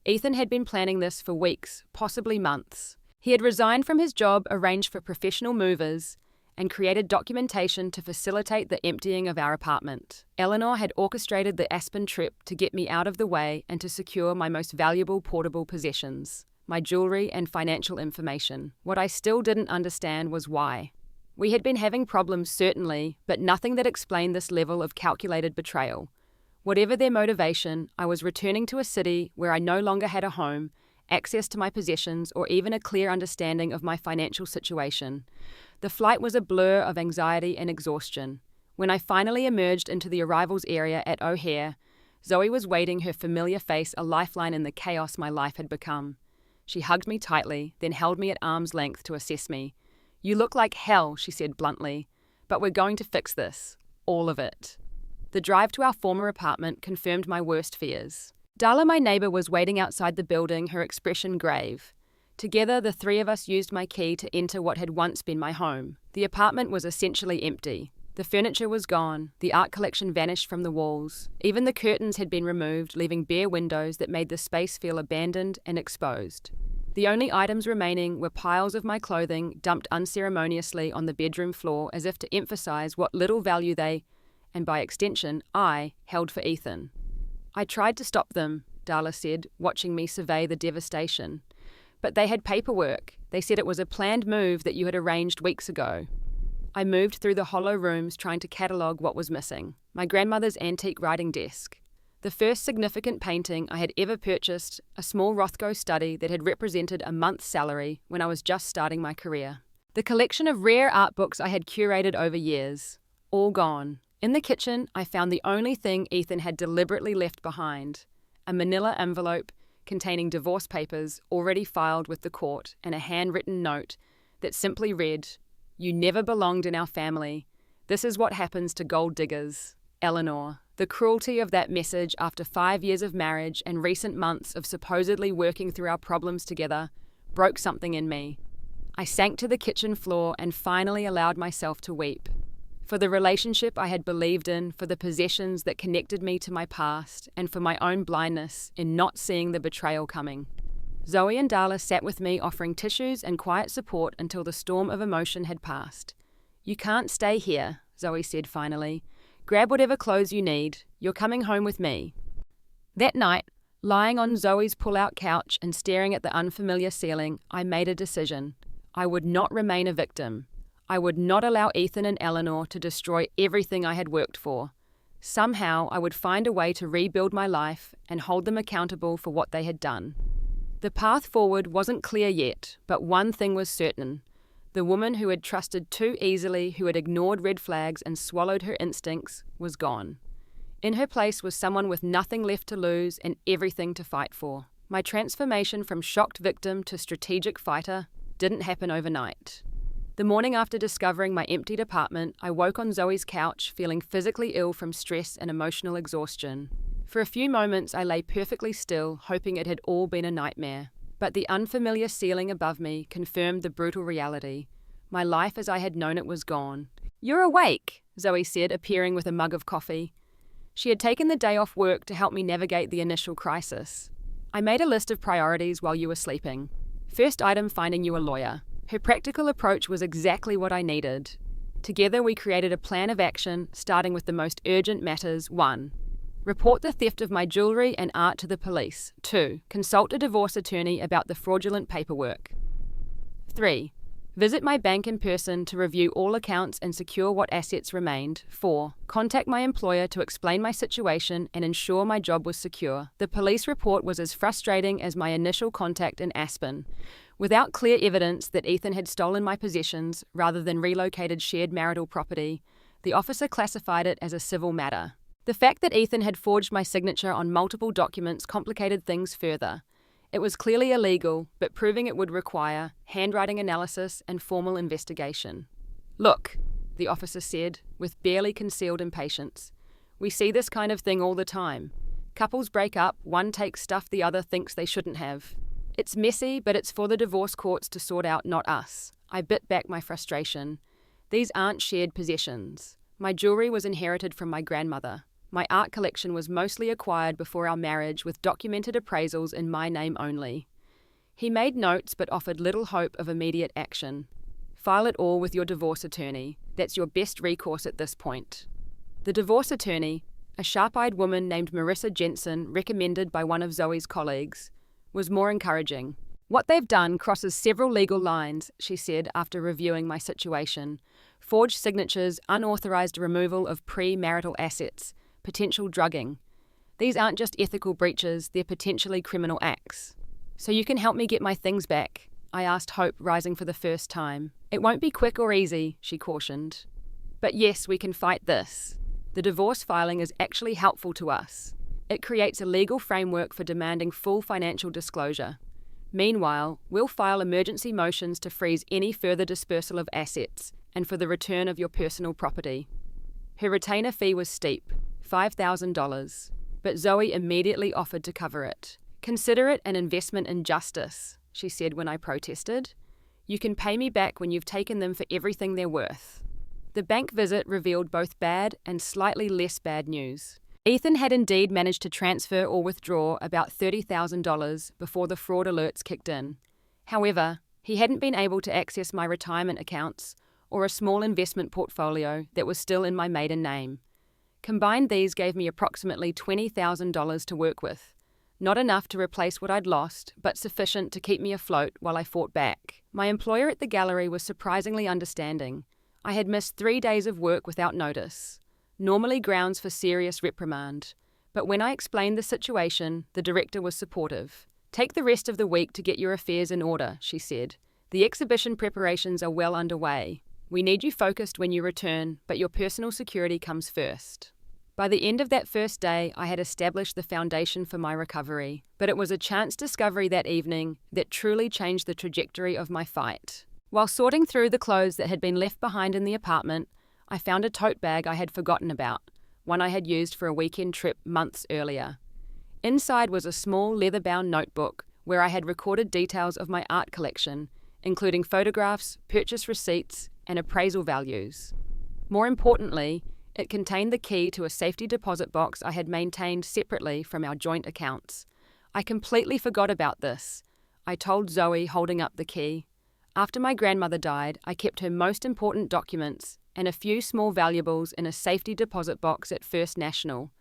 Ethan had been planning this for weeks, possibly months. He had resigned from his job, arranged for professional movers, and created documentation to facilitate the emptying of our apartment. Eleanor had orchestrated the Aspen trip to get me out of the way and to secure my most valuable portable possessions, my jewelry and financial information. What I still didn't understand was why. We had been having problems, certainly, but nothing that explained this level of calculated betrayal. Whatever their motivation, I was returning to a city where I no longer had a home, access to my possessions, or even a clear understanding of my financial situation. The flight was a blur of anxiety and exhaustion. When I finally emerged into the arrivals area at O'Hare, Zoe was waiting, her familiar face a lifeline in the chaos my life had become. She hugged me tightly, then held me at arm's length to assess me. "You look like hell," she said bluntly, "but we're going to fix this. All of it." The drive to our former apartment confirmed my worst fears. Darla, my neighbour, was waiting outside the building, her expression grave. Together, the three of us used my key to enter what had once been my home. The apartment was essentially empty. The furniture was gone, the art collection vanished from the walls. Even the curtains had been removed, leaving bare windows that made the space feel abandoned and exposed. The only items remaining were piles of my clothing dumped unceremoniously on the bedroom floor as if to emphasize what little value they, and by extension, I, held for Ethan. "I tried to stop them," Darla said, watching me survey the devastation. "But they had paperwork. They said it was a planned move that you had arranged weeks ago." I moved through the hollow rooms trying to catalogue what was missing. My grandmother's antique writing desk. The first significant painting I had ever purchased, a small Rothko study that had represented a month's salary when I was just starting my career. The collection of rare art books I had curated over years. All gone. In the kitchen, I found the only thing Ethan had deliberately left behind. A manila envelope containing divorce papers already filed with the court and a handwritten note that simply read, "You never belonged in our family. This is what happens to gold diggers. Eleanor." The cruelty of that message after 5 years of marriage and recent months of supposedly working through our problems together broke something in me. I sank to the kitchen floor and finally allowed myself to weep. For the relationship I had believed in, for the possessions that connected me to my past, and for my own blindness in not seeing the betrayal coming. Zoe and Darla sat with me, offering tissues and quiet support until the storm of emotion had passed. "You can't stay here," Zoe said finally. "Grab whatever clothes you need. You're coming home with me." That night, lying on Zoe's pull-out couch and staring at the unfamiliar ceiling, I made a decision. I would not remain a victim. I would not allow Ethan and Eleanor to destroy everything I had worked for. Somehow, I would find a way to rebuild my life and hold them accountable for what they had done. The path forward wasn't clear yet, but one thing was certain. The woman who had trusted too easily, who had ignored red flags and swallowed her instincts, was gone. In her place was someone with nothing left to lose and everything to fight for. My transformation from shocked victim to strategic fighter didn't happen overnight. The morning after discovering my emptied apartment, I woke on Zoe's couch feeling physically ill from stress and emotional exhaustion. For a few moments, I lay perfectly still, hoping it had all been a nightmare. But the unfamiliar ceiling above me confirmed the brutal reality. My life as I had known it was gone. "You're awake," Zoe said, appearing with a mug of coffee. She had taken the day off work to help me navigate the initial crisis. "I made a list of priorities while you were sleeping. First item, finding you a lawyer." Her practical approach was exactly what I needed. Together we created a plan of action, starting with the most urgent matters. 1. Report the theft of my jewellery and art to the police. 2. Consult a divorce attorney about the fraudulent paperwork. 3. Visit my bank in person to review all accounts and secure what assets remained. 4. Contact my employer to explain my situation and ensure my job was secure. The police report was as frustrating as my initial contact in Aspen. Without clear evidence that Ethan had stolen my possessions rather than relocated shared marital property, the officer classified it as a civil matter. The fact that Ethan had forged my signature on multiple documents complicated things further. It was clearly illegal, but proving it would require handwriting analysis and formal investigation. "Look," the officer said, with barely concealed impatience. "We see this kind of thing all the time. Couples break up, one takes stuff the other thinks they shouldn't have. It's messy, but it's for the divorce courts to sort out, not us." I bit back my frustration. These aren't shared possessions. My jewelry was inherited from my grandmother. My art collection was mostly acquired before our marriage with documented appraisals in my name only. He made notes but offered little hope of immediate action. "File it all with your divorce attorney. That's your best recourse at this point." The divorce attorney, a sharp-eyed woman named Marissa Jensen, recommended by one of Zoe's colleagues, was more encouraging. "What they've done crosses several legal lines," she said after reviewing my situation. "Forged signatures, unauthorized removal of pre-marital assets, potential drugging. These aren't just ethical breaches, they're potentially criminal acts." "So you can help me get my things back?" I asked, hope rising for the first time. "It won't be quick or easy," she cautioned. "But yes, we can fight this. The divorce filing is actually helpful to us. It creates a legal framework for demanding full financial disclosure. Meanwhile, we'll file emergency motions to freeze any further dispersal of assets and for the return of your personal property." Her retainer fee was steep, $5,000, but Zoe immediately offered to cover it. "Consider it an investment in justice," she said when I protested. "You can pay me back when you've taken them for everything they're worth." The bank visit revealed both bad and slightly less bad news. Ethan had indeed managed to transfer or withdraw about $30,000 before the fraud alerts kicked in. However, he hadn't been able to access my retirement accounts or a small investment portfolio that was still in my maiden name. Combined, these gave me approximately $20,000 to work with. Not enough to replace what I'd lost, but sufficient to keep me afloat while I fought back. My employer at the gallery was surprisingly understanding. I had missed 3 days of work without notice, normally grounds for serious reprimand. But when I explained the situation, the director was supportive. "Take the rest of the week to get your affairs in order," she said. "The exhibition preparations are well underway. We need you focused when you return, but your personal security comes first." By the end of that first day, I had established the foundation for my recovery, but it was a chance discovery that evening that truly changed the trajectory of my fight. While sorting through the clothes that had been left behind in the apartment, I found a tote bag I had forgotten about, one I had used for a weekend trip months earlier. Inside was a small leather-bound notebook where I had recorded details of my art collection, including photographs, purchase receipts, and appraisal values. More importantly, it contained the key to a safety deposit box I had maintained separately from our joint accounts. I completely forgot about this, I told Zoe, holding up the key. After my grandmother died, I kept her most important documents and a few small valuables in a safety deposit box at First National.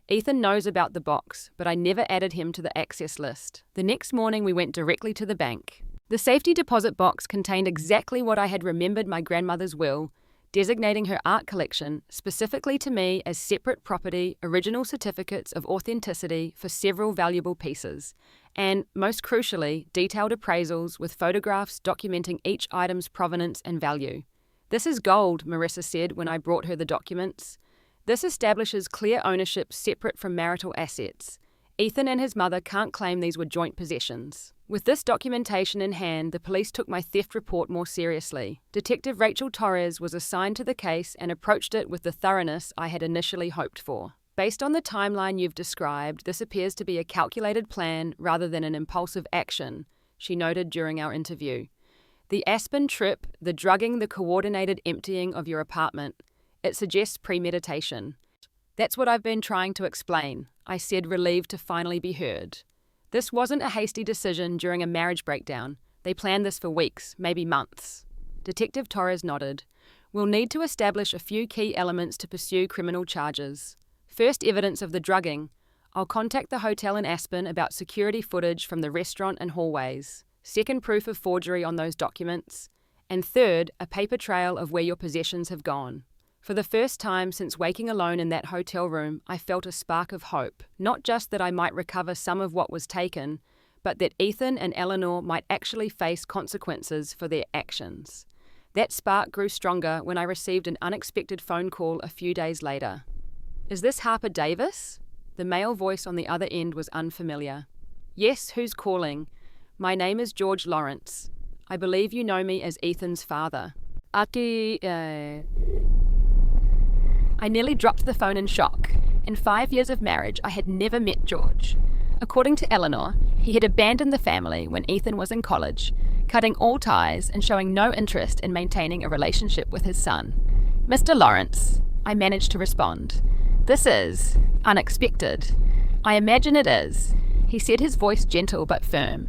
Ethan knows about the box, but I never added him to the access list. The next morning we went directly to the bank. The safety deposit box contained exactly what I had remembered my grandmother's will, designating her art collection specifically to me as separate property, original certificates of authenticity for several valuable pieces, and, most crucially, detailed appraisals with photographs documenting each item's provenance and value. "This is gold," Marissa said when I brought her the documents. "This establishes clear ownership separate from marital assets. Ethan and his mother can't claim these were joint possessions." With this documentation in hand, the police took my theft report more seriously. Detective Rachel Torres was assigned to the case and approached it with the thoroughness I had initially hoped for. Based on the timeline you've described, this appears to be a calculated plan rather than an impulsive action, she noted during our interview. The Aspen trip, the drugging, the coordinated emptying of your apartment, it suggests premeditation. That's what I've been trying to explain, I said, relieved to finally be heard. This wasn't a hasty decision during a marriage breakdown. They planned this for weeks, maybe months. Detective Torres nodded. We'll need to establish a few key elements to pursue criminal charges. First, evidence of the drugging. I'll contact the hotel in Aspen about security footage from the restaurant and hallways. Second, proof of forgery on those documents. And third, a paper trail of where your possessions have gone. For the first time since waking alone in that hotel room, I felt a spark of hope, not just that I might recover some of what was taken, but that Ethan and Eleanor might actually face consequences for their actions. That spark grew stronger when I received an unexpected phone call a few days later. Is this Harper Davis? The male voice on the other end was unfamiliar. Yes, who's calling? My name is George Lawrence. I believe you know me as Ethan's father. I nearly dropped the phone in shock. In 5 years of marriage, I had never met George. According to Eleanor, he had abandoned the family when Ethan was in college, cutting all ties and showing no interest in maintaining a relationship with his son. Mr. Lawrence, I managed to respond. This is unexpected. I imagine it is, he said, his voice gentle but firm.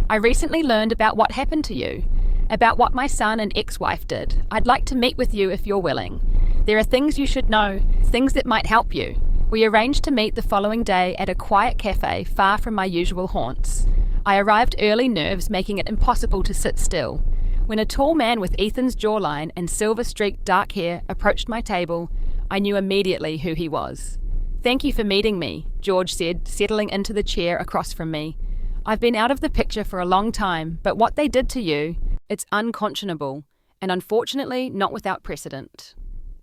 I recently learned about what happened to you, about what my son and ex-wife did. I'd like to meet with you if you're willing. There are things you should know, things that might help you. We arranged to meet the following day at a quiet cafe far from my usual haunts. I arrived early, nerves making it impossible to sit still. When a tall man with Ethan's jawline and silver-streaked dark hair approached my table, I knew immediately who he was. Thank you for meeting me, George said, settling into the chair across from me. I've been out of the picture for a long time, but what they did to you, it's unconscionable, and unfortunately not without precedent.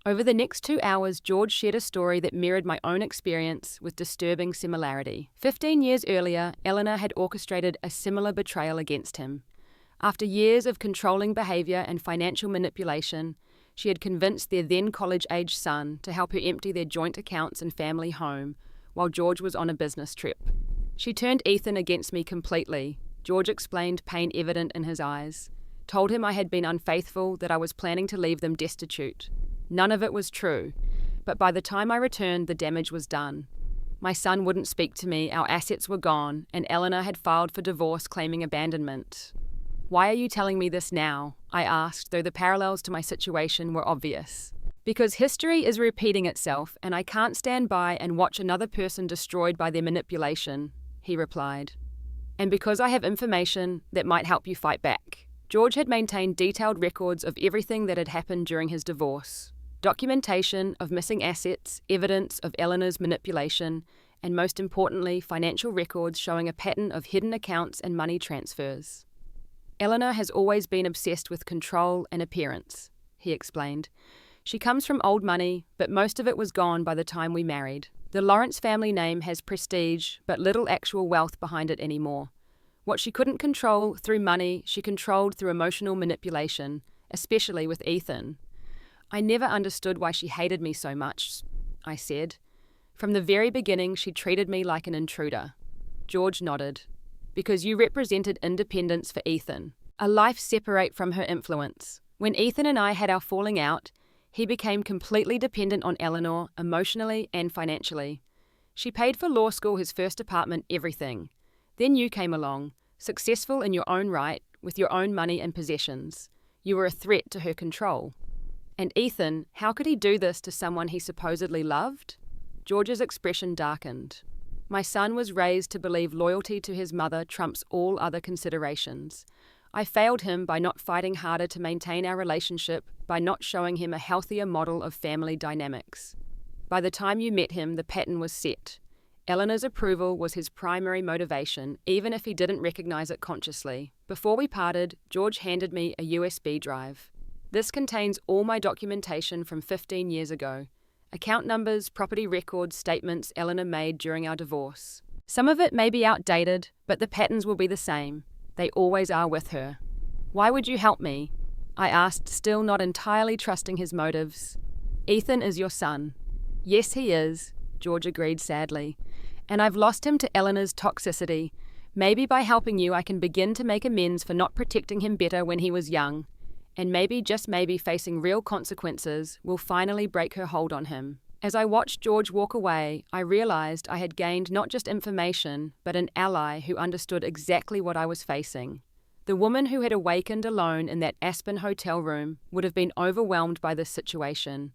Over the next 2 hours, George shared a story that mirrored my own experience with disturbing similarity. 15 years earlier, Eleanor had orchestrated a similar betrayal against him. After years of controlling behavior and financial manipulation, she had convinced their then college-age son to help her empty their joint accounts and family home while George was on a business trip. She turned Ethan against me completely. George explained, pain evident in his eyes. Told him I had been unfaithful, that I was planning to leave them destitute. None of it was true, but by the time I returned, the damage was done. My son wouldn't speak to me, our assets were gone, and Eleanor had filed for divorce claiming abandonment. Why are you telling me this now? I asked, though the parallels to my situation were obvious. Because history is repeating itself, and I can't stand by and watch another person destroyed by their manipulation, he replied. And because I have information that might help you fight back. George had maintained detailed records of everything that had happened during his divorce. Documentation of missing assets, evidence of Eleanor's manipulation, and most importantly, financial records showing a pattern of hidden accounts and money transfers. Eleanor has always been obsessed with control and appearance, he explained. She comes from old money, but most of it was gone by the time we married. The Lawrence family name has prestige, but little actual wealth behind it anymore. What she couldn't control through money, she controlled through emotional manipulation, especially with Ethan. I never understood why she hated me so much, I said. From the very beginning, she treated me like an intruder. George nodded. Because you represented independence for Ethan, a life separate from her influence. When Ethan and I had our falling out, he became completely dependent on Eleanor, emotionally and financially. She paid for law school, his first apartment, everything. Then you came along, successful in your own right, with your own money and possessions. You were a threat to her control. And Ethan, how could he do this to someone he supposedly loved? George's expression darkened. My son was raised to believe loyalty to his mother trumps all other considerations. I failed him by not fighting harder to maintain our relationship, by not showing him a healthier model of family dynamics. By the time you met him, the pattern was set. Eleanor's approval was his primary motivation, even if he didn't recognize it consciously. Before we parted, George handed me a USB drive. This contains all my documentation from 15 years ago. Account numbers, property records, statements Eleanor made during our divorce. Some of it may be outdated, but the patterns will be the same. They always are with her. Why would you help me? I asked, still not entirely trusting his motives. Ethan is your son. Yes, he is, George agreed sadly. And I've lost him to Eleanor's toxicity. Maybe by helping you I can begin to make amends for not protecting him better when he was young. And maybe, just maybe, facing real consequences will finally break her hold on him. As I watched George walk away, I realized I had gained not just information, but an ally who understood exactly what I was facing. The woman who had awakened alone in that Aspen hotel room would have been overwhelmed by this situation.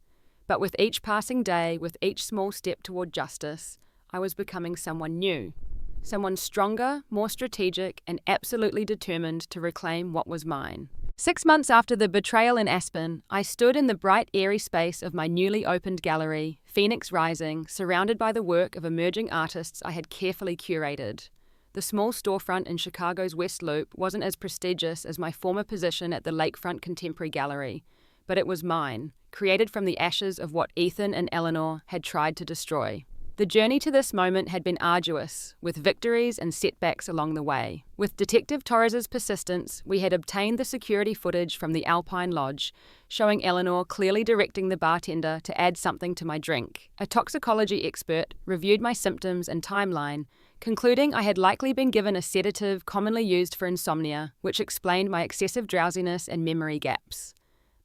But with each passing day, with each small step toward justice, I was becoming someone new. Someone stronger, more strategic, and absolutely determined to reclaim what was mine. 6 months after the betrayal in Aspen, I stood in the bright, airy space of my newly opened gallery, Phoenix Rising, surrounded by the work of emerging artists I had carefully curated. The small storefront in Chicago's West Loop wasn't as prestigious as my former position at the Lakefront Contemporary Gallery, but it was mine, created from the ashes of what Ethan and Eleanor had tried to destroy. The journey to this moment had been arduous, with victories and setbacks along the way. With Detective Torres's persistence, we had obtained the security footage from the Alpine Lodge, showing Eleanor clearly directing the bartender to add something to my drink. A toxicology expert reviewed my symptoms and timeline, concluding I had likely been given a sedative commonly used for insomnia, which explained my excessive drowsiness and memory gaps.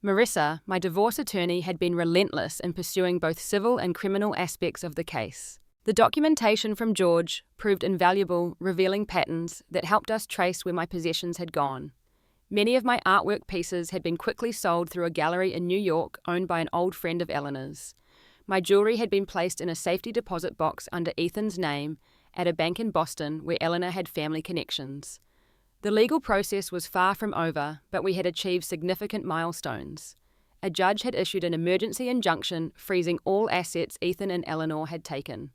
Marissa, my divorce attorney, had been relentless in pursuing both civil and criminal aspects of the case. The documentation from George proved invaluable, revealing patterns that helped us trace where my possessions had gone. Many of my artwork pieces had been quickly sold through a gallery in New York owned by an old friend of Eleanor's. My jewelry had been placed in a safety deposit box under Ethan's name at a bank in Boston where Eleanor had family connections. The legal process was far from over, but we had achieved significant milestones. A judge had issued an emergency injunction freezing all assets Ethan and Eleanor had taken.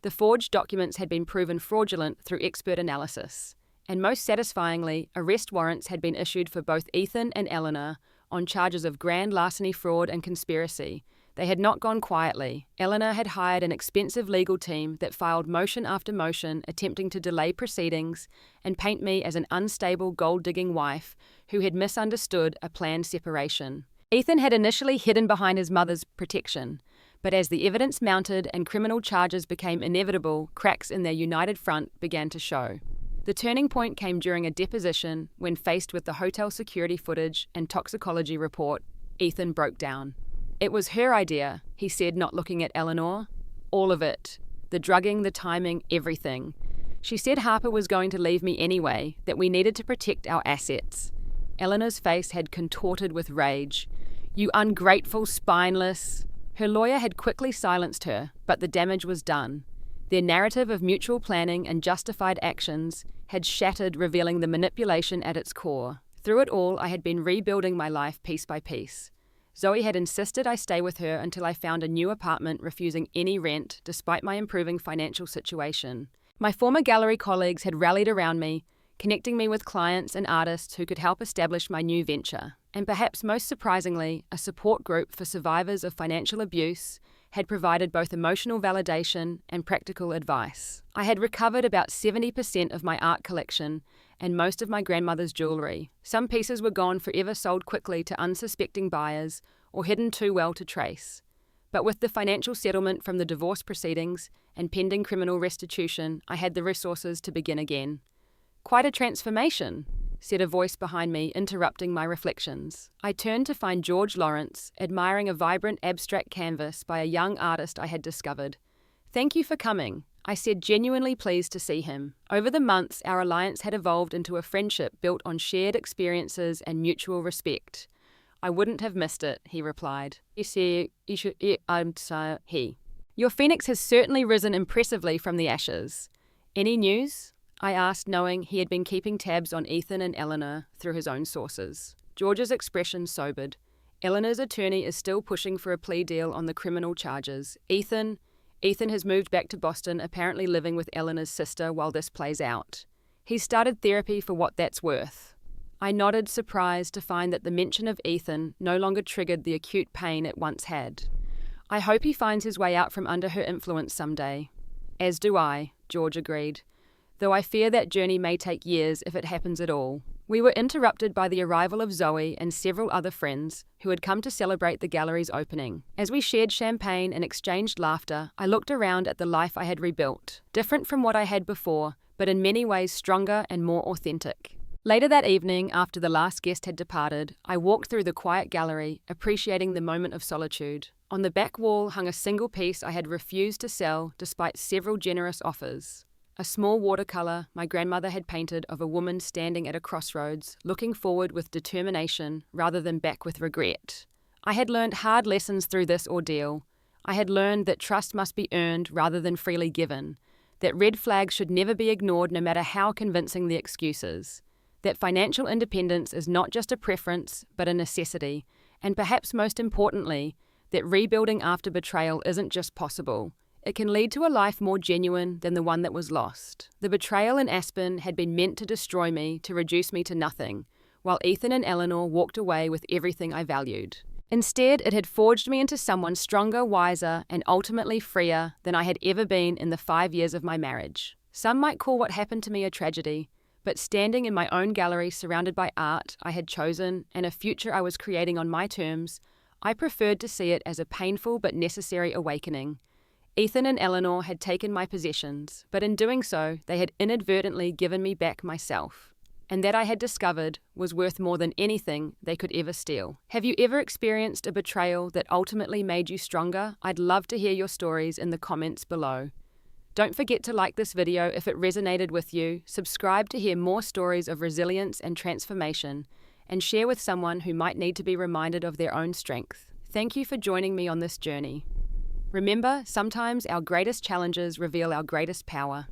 The forged documents had been proven fraudulent through expert analysis. And most satisfyingly, arrest warrants had been issued for both Ethan and Eleanor on charges of grand larceny, fraud, and conspiracy. They had not gone quietly. Eleanor had hired an expensive legal team that filed motion after motion attempting to delay proceedings and paint me as an unstable gold-digging wife who had misunderstood a planned separation. Ethan had initially hidden behind his mother's protection, but as the evidence mounted and criminal charges became inevitable, cracks in their united front began to show. The turning point came during a deposition when, faced with the hotel security footage and toxicology report, Ethan broke down. It was her idea, he said, not looking at Eleanor. All of it. The drugging, the timing, everything. She said Harper was going to leave me anyway, that we needed to protect our assets. Eleanor's face had contorted with rage. You ungrateful, spineless. Her lawyer had quickly silenced her, but the damage was done. Their narrative of mutual planning and justified actions had shattered, revealing the manipulation at its core. Through it all, I had been rebuilding my life piece by piece. Zoe had insisted I stay with her until I found a new apartment, refusing any rent despite my improving financial situation. My former gallery colleagues had rallied around me, connecting me with clients and artists who could help establish my new venture. And perhaps most surprisingly, a support group for survivors of financial abuse had provided both emotional validation and practical advice. I had recovered about 70% of my art collection and most of my grandmother's jewelry. Some pieces were gone forever, sold quickly to unsuspecting buyers or hidden too well to trace. But with the financial settlement from the divorce proceedings and pending criminal restitution, I had the resources to begin again. Quite a transformation, said a voice behind me, interrupting my reflections. I turned to find George Lawrence, admiring a vibrant abstract canvas by a young artist I had discovered. Thank you for coming, I said, genuinely pleased to see him. Over the months, our alliance had evolved into a friendship built on shared experiences and mutual respect. I wouldn't have missed it, he replied. Your phoenix has certainly risen impressively from the ashes. Any news? I asked, knowing he had been keeping tabs on Ethan and Eleanor through his own sources. George's expression sobered. Eleanor's attorney is still pushing for a plea deal on the criminal charges. Ethan has moved back to Boston, apparently living with Eleanor's sister while this plays out. He's started therapy for what that's worth. I nodded, surprised to find that the mention of Ethan no longer triggered the acute pain it once had. I hope he finds his way out from under her influence someday. As do I, George agreed. though I fear that journey may take years if it happens at all. We were interrupted by the arrival of Zoe and several other friends who had come to celebrate the gallery's opening. As we shared champagne and exchanged laughter, I looked around at the life I had rebuilt, different from what I had before, but in many ways stronger and more authentic. Later that evening, after the last guest had departed, I walked through the quiet gallery, appreciating the moment of solitude. On the back wall hung a single piece I had refused to sell despite several generous offers. A small watercolor my grandmother had painted of a woman standing at a crossroads, looking forward with determination rather than back with regret. I had learned hard lessons through this ordeal. I had learned that trust must be earned rather than freely given, that red flags should never be ignored no matter how convincing the excuses, that financial independence is not just a preference but a necessity, and perhaps most importantly, that rebuilding after betrayal isn't just possible. It can lead to a life more genuine than the one that was lost. The betrayal in Aspen had been meant to destroy me, to reduce me to nothing, while Ethan and Eleanor walked away with everything I valued. Instead, it had forged me into someone stronger, wiser, and ultimately freer than I had ever been in the 5 years of my marriage. Some might call what happened to me a tragedy, but standing in my own gallery surrounded by art I had chosen and a future I was creating on my terms, I preferred to see it as a painful but necessary awakening. Ethan and Eleanor had taken my possessions, but in doing so, they had inadvertently given me back myself. And that I had discovered was worth more than anything they could ever steal. Have you ever experienced a betrayal that ultimately made you stronger? I'd love to hear your stories in the comments below. Don't forget to like this video if it resonated with you, subscribe to hear more stories of resilience and transformation, and share with someone who might need to be reminded of their own strength. Thank you for joining me on this journey. Remember, sometimes our greatest challenges reveal our greatest power.